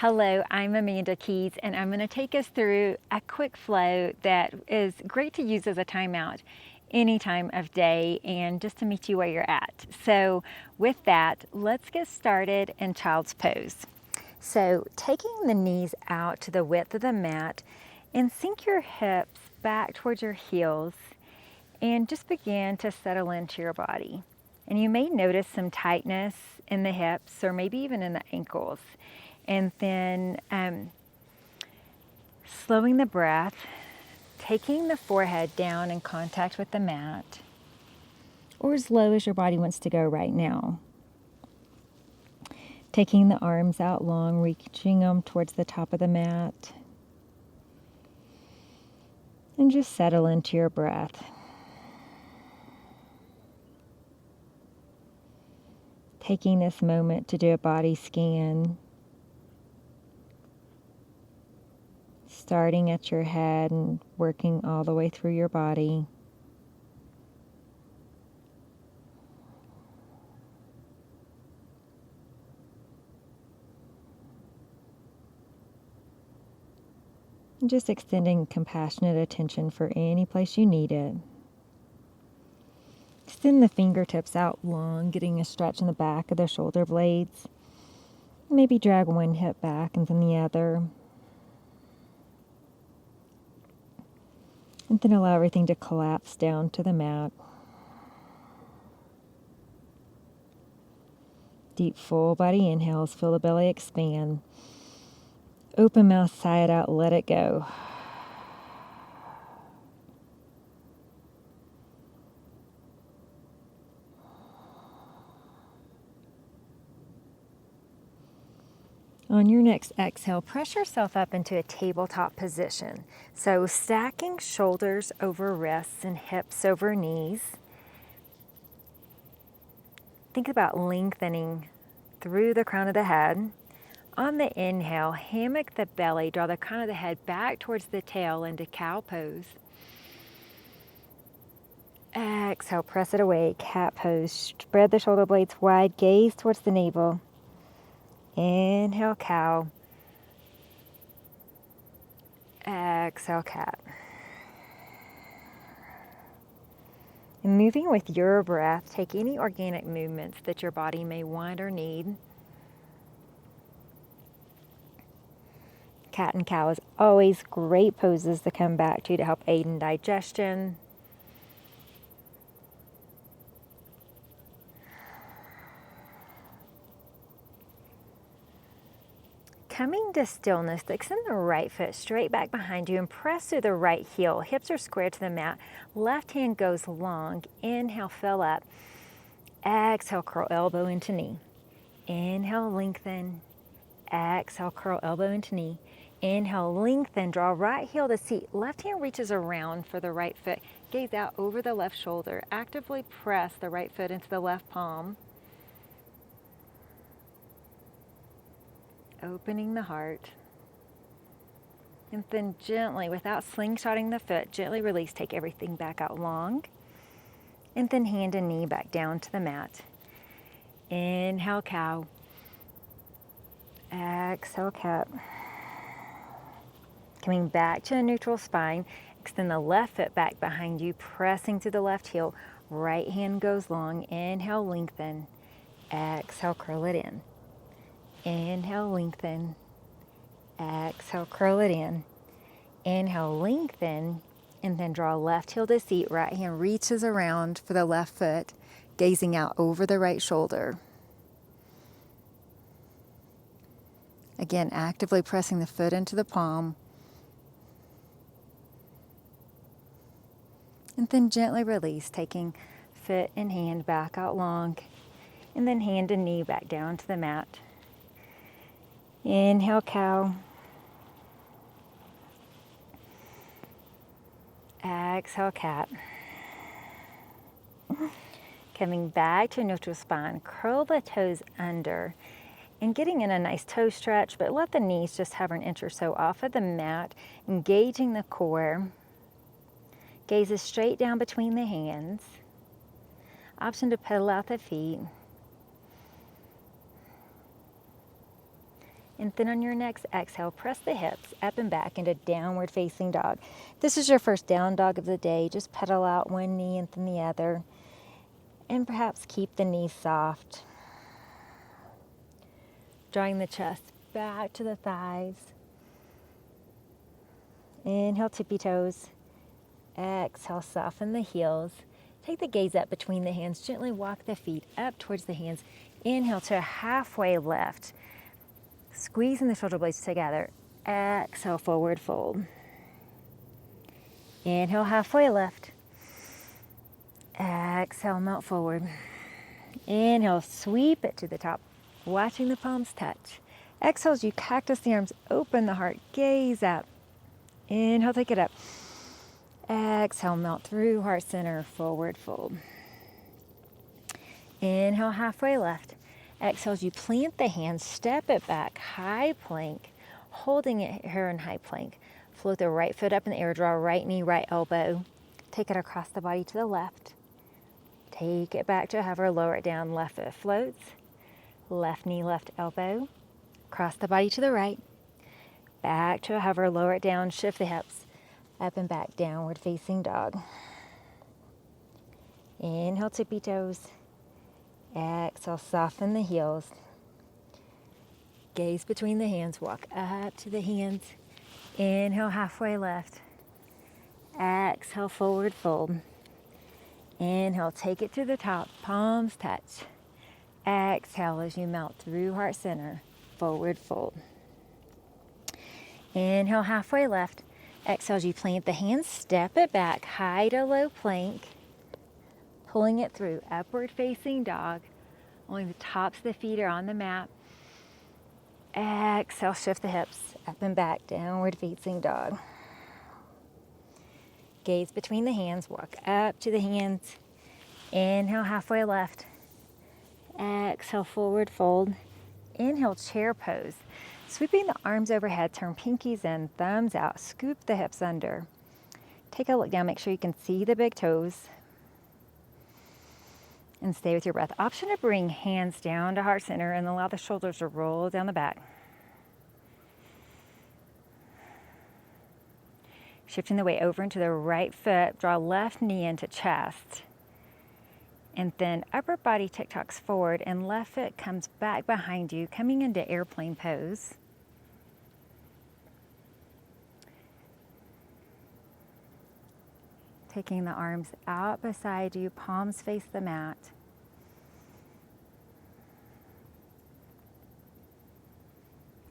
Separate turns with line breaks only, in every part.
Hello, I'm Amanda Keys, and I'm going to take us through a quick flow that is great to use as a timeout any time of day and just to meet you where you're at. So with that, let's get started in child's pose. So taking the knees out to the width of the mat and sink your hips back towards your heels and just begin to settle into your body. And you may notice some tightness in the hips or maybe even in the ankles. And then slowing the breath, taking the forehead down in contact with the mat, or as low as your body wants to go right now. Taking the arms out long, reaching them towards the top of the mat. And just settle into your breath. Taking this moment to do a body scan. Starting at your head and working all the way through your body. And just extending compassionate attention for any place you need it. Extend the fingertips out long, getting a stretch in the back of the shoulder blades. Maybe drag one hip back and then the other. And then allow everything to collapse down to the mat. Deep full body inhales, feel the belly expand. Open mouth, sigh it out, let it go. On your next exhale, press yourself up into a tabletop position. So stacking shoulders over wrists and hips over knees. Think about lengthening through the crown of the head. On the inhale, hammock the belly, draw the crown of the head back towards the tail into cow pose. Exhale, press it away, cat pose. Spread the shoulder blades wide, gaze towards the navel. Inhale, cow. Exhale, cat. And moving with your breath, take any organic movements that your body may want or need. Cat and cow is always great poses to come back to help aid in digestion. Coming to stillness, extend the right foot straight back behind you and press through the right heel. Hips are squared to the mat. Left hand goes long. Inhale, fill up. Exhale, curl elbow into knee. Inhale, lengthen. Exhale, curl elbow into knee. Inhale, lengthen. Draw right heel to seat. Left hand reaches around for the right foot. Gaze out over the left shoulder. Actively press the right foot into the left palm. Opening the heart. And then gently, without slingshotting the foot, gently release. Take everything back out long. And then hand and knee back down to the mat. Inhale, cow. Exhale, cat. Coming back to a neutral spine. Extend the left foot back behind you, pressing to the left heel. Right hand goes long. Inhale, lengthen. Exhale, curl it in. Inhale, lengthen. Exhale, curl it in. Inhale, lengthen. And then draw left heel to seat. Right hand reaches around for the left foot, gazing out over the right shoulder. Again, actively pressing the foot into the palm. And then gently release, taking foot and hand back out long. And then hand and knee back down to the mat. Inhale, cow. Exhale, cat. Coming back to neutral spine, curl the toes under and getting in a nice toe stretch, but let the knees just hover an inch or so off of the mat, engaging the core. Gazes straight down between the hands. Option to pedal out the feet. And then on your next exhale, press the hips up and back into downward facing dog. This is your first down dog of the day. Just pedal out one knee and then the other. And perhaps keep the knees soft. Drawing the chest back to the thighs. Inhale, tippy toes. Exhale, soften the heels. Take the gaze up between the hands. Gently walk the feet up towards the hands. Inhale to a halfway lift. Squeezing the shoulder blades together. Exhale, forward fold. Inhale, halfway lift. Exhale, melt forward. Inhale, sweep it to the top, watching the palms touch. Exhale as you cactus the arms, open the heart, gaze up. Inhale, take it up. Exhale, melt through heart center, forward fold. Inhale, halfway lift. Exhale as you plant the hands, step it back, high plank, holding it here in high plank. Float the right foot up in the air, draw right knee, right elbow. Take it across the body to the left. Take it back to hover, lower it down, left foot floats. Left knee, left elbow. Cross the body to the right. Back to a hover, lower it down, shift the hips. Up and back, downward facing dog. Inhale, tippy toes. Exhale, soften the heels. Gaze between the hands, walk up to the hands. Inhale, halfway lift. Exhale, forward fold. Inhale, take it to the top, palms touch. Exhale as you melt through heart center, forward fold. Inhale, halfway lift. Exhale as you plant the hands, step it back, high to low plank. Pulling it through, upward facing dog. Only the tops of the feet are on the mat. Exhale, shift the hips, up and back, downward facing dog. Gaze between the hands, walk up to the hands. Inhale, halfway left. Exhale, forward fold. Inhale, chair pose. Sweeping the arms overhead, turn pinkies in, thumbs out, scoop the hips under. Take a look down, make sure you can see the big toes. And stay with your breath. Option to bring hands down to heart center and allow the shoulders to roll down the back. Shifting the weight over into the right foot, draw left knee into chest. And then upper body tick-tocks forward and left foot comes back behind you, coming into airplane pose. Taking the arms out beside you, palms face the mat.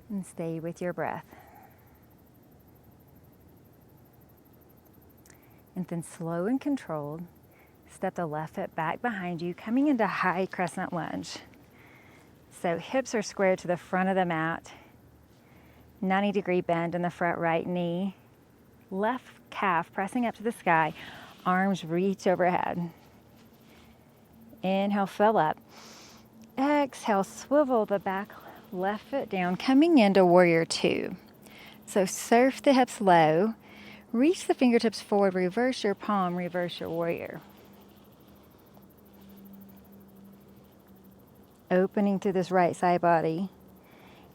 And stay with your breath. And then slow and controlled, step the left foot back behind you, coming into high crescent lunge. So hips are squared to the front of the mat, 90-degree bend in the front right knee, left calf pressing up to the sky, arms reach overhead. Inhale, fill up. Exhale, swivel the back left foot down, coming into warrior two. So surf the hips low, reach the fingertips forward, reverse your palm, reverse your warrior. Opening through this right side body.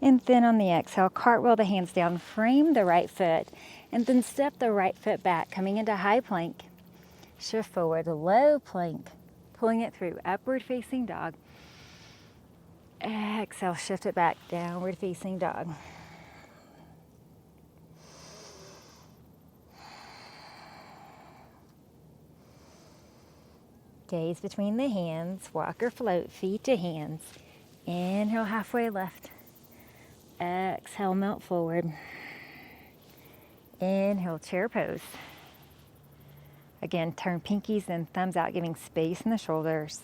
And then on the exhale, cartwheel the hands down, frame the right foot, and then step the right foot back, coming into high plank. Shift forward, low plank, pulling it through, upward facing dog. Exhale, shift it back, downward facing dog. Gaze between the hands, walk or float, feet to hands. Inhale, halfway lift. Exhale, melt forward. Inhale, chair pose. Again, turn pinkies and thumbs out, giving space in the shoulders.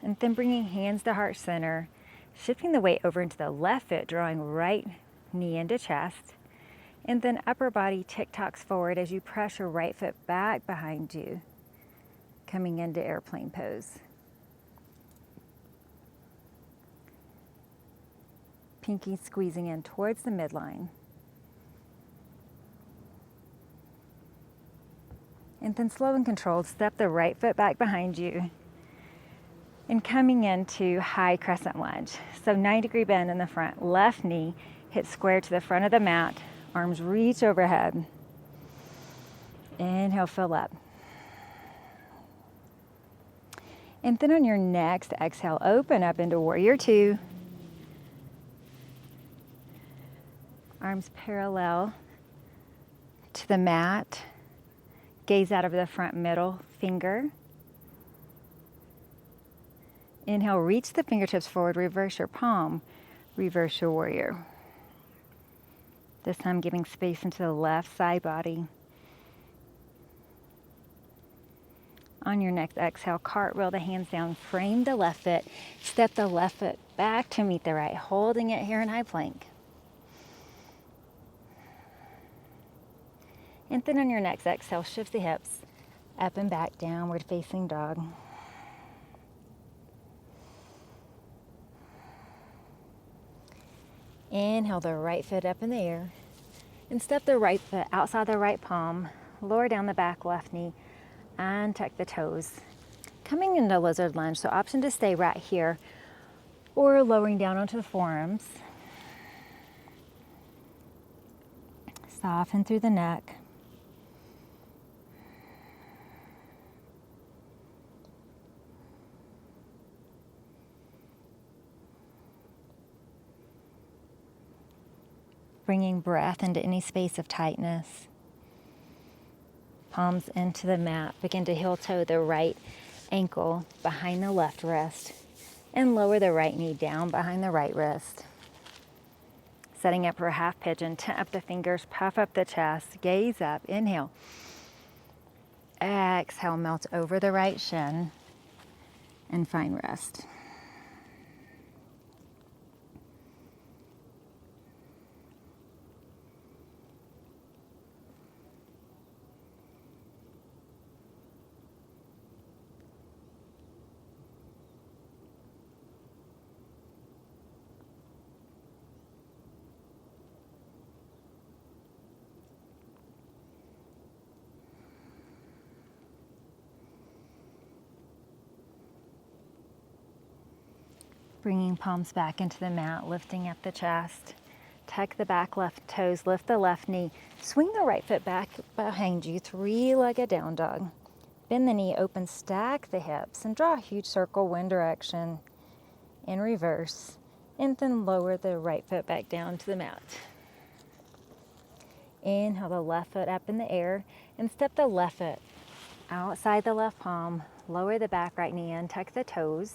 And then bringing hands to heart center, shifting the weight over into the left foot, drawing right knee into chest. And then upper body tick-tocks forward as you press your right foot back behind you, coming into airplane pose. Pinky squeezing in towards the midline. And then slow and controlled, step the right foot back behind you. and coming into high crescent lunge. So 90-degree bend in the front, left knee hits square to the front of the mat, arms reach overhead. Inhale, fill up. And then on your next exhale, open up into warrior two. Arms parallel to the mat. Gaze out over the front middle finger. Inhale, reach the fingertips forward, reverse your palm, reverse your warrior. This time giving space into the left side body. On your next exhale, cartwheel the hands down, frame the left foot, step the left foot back to meet the right, holding it here in high plank. And then on your next exhale, shift the hips up and back, downward facing dog. Inhale the right foot up in the air and step the right foot outside the right palm, lower down the back left knee, and tuck the toes. Coming into lizard lunge, so option to stay right here or lowering down onto the forearms. Soften through the neck. Bringing breath into any space of tightness. Palms into the mat. Begin to heel toe the right ankle behind the left wrist and lower the right knee down behind the right wrist. Setting up for a half pigeon. Tent up the fingers, puff up the chest, gaze up, inhale. Exhale, melt over the right shin and find rest. Bringing palms back into the mat, lifting up the chest. Tuck the back left toes, lift the left knee. Swing the right foot back behind you, three-legged down dog. Bend the knee, open, stack the hips, and draw a huge circle, wind direction in reverse. And then lower the right foot back down to the mat. Inhale the left foot up in the air and step the left foot outside the left palm. Lower the back right knee in, tuck the toes.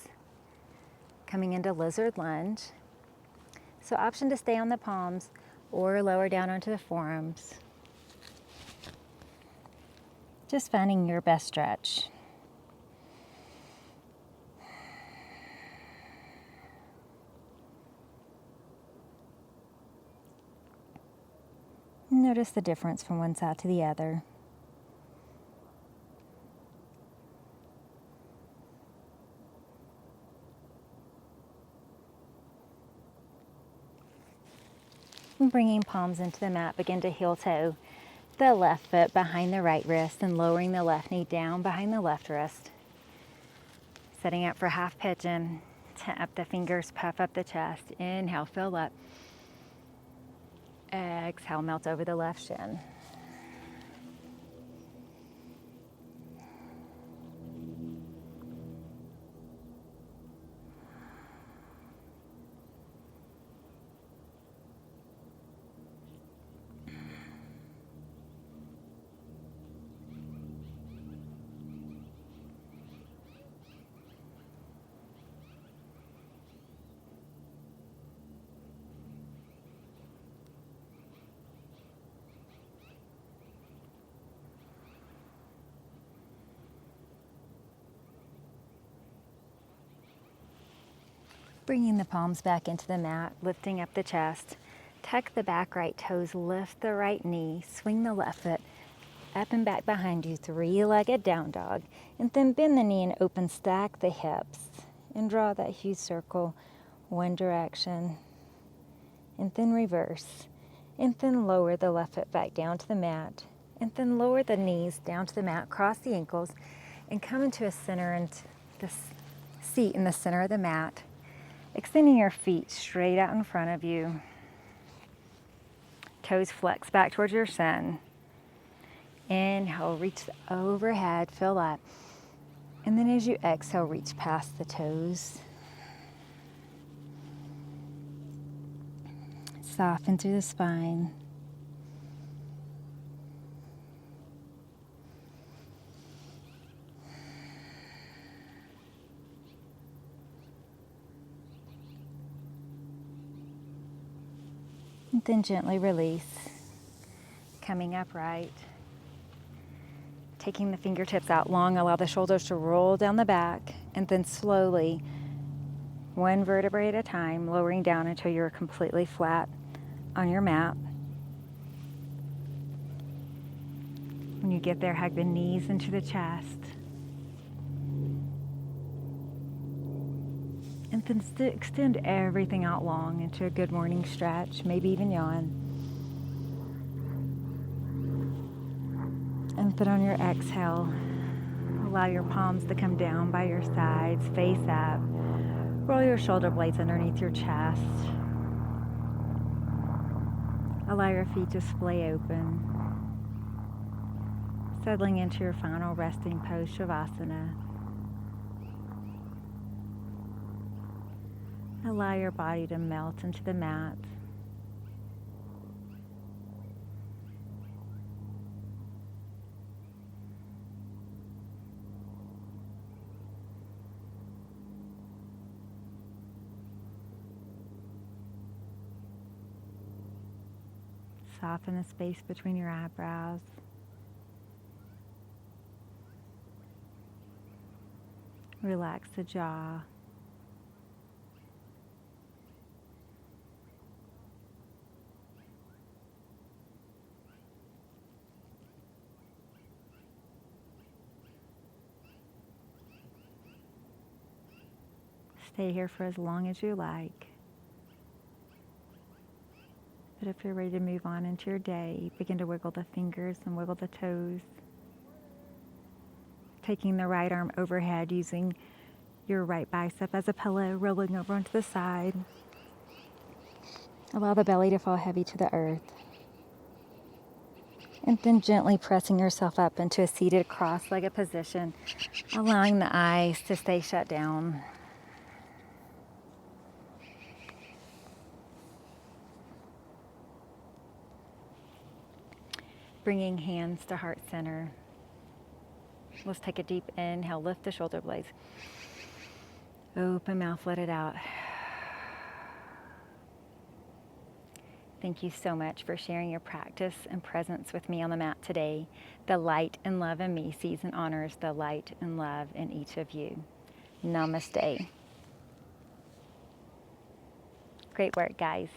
Coming into lizard lunge. So option to stay on the palms or lower down onto the forearms. Just finding your best stretch. Notice the difference from one side to the other. And bringing palms into the mat, begin to heel toe the left foot behind the right wrist and lowering the left knee down behind the left wrist. Setting up for half pigeon. Tent up the fingers, puff up the chest. Inhale, fill up. Exhale, melt over the left shin. Bringing the palms back into the mat, lifting up the chest. Tuck the back right toes, lift the right knee, swing the left foot up and back behind you, three-legged down dog. And then bend the knee and open, stack the hips. And draw that huge circle, one direction. And then reverse. And then lower the left foot back down to the mat. And then lower the knees down to the mat, cross the ankles, and come into a center and this seat in the center of the mat, extending your feet straight out in front of you. Toes flex back towards your sun. Inhale, reach overhead, fill up. And then as you exhale, reach past the toes. Soften through the spine. And then gently release, coming upright. Taking the fingertips out long, allow the shoulders to roll down the back, and then slowly, one vertebrae at a time, lowering down until you're completely flat on your mat. When you get there, hug the knees into the chest. And then extend everything out long into a good morning stretch, maybe even yawn. And then on your exhale, allow your palms to come down by your sides, face up. Roll your shoulder blades underneath your chest. Allow your feet to splay open. Settling into your final resting pose, Shavasana. Allow your body to melt into the mat. Soften the space between your eyebrows. Relax the jaw. Stay here for as long as you like. But if you're ready to move on into your day, begin to wiggle the fingers and wiggle the toes. Taking the right arm overhead, using your right bicep as a pillow, rolling over onto the side. Allow the belly to fall heavy to the earth. And then gently pressing yourself up into a seated cross-legged position, allowing the eyes to stay shut down. Bringing hands to heart center. Let's take a deep inhale, lift the shoulder blades. Open mouth, let it out. Thank you so much for sharing your practice and presence with me on the mat today. The light and love in me sees and honors the light and love in each of you. Namaste. Great work, guys.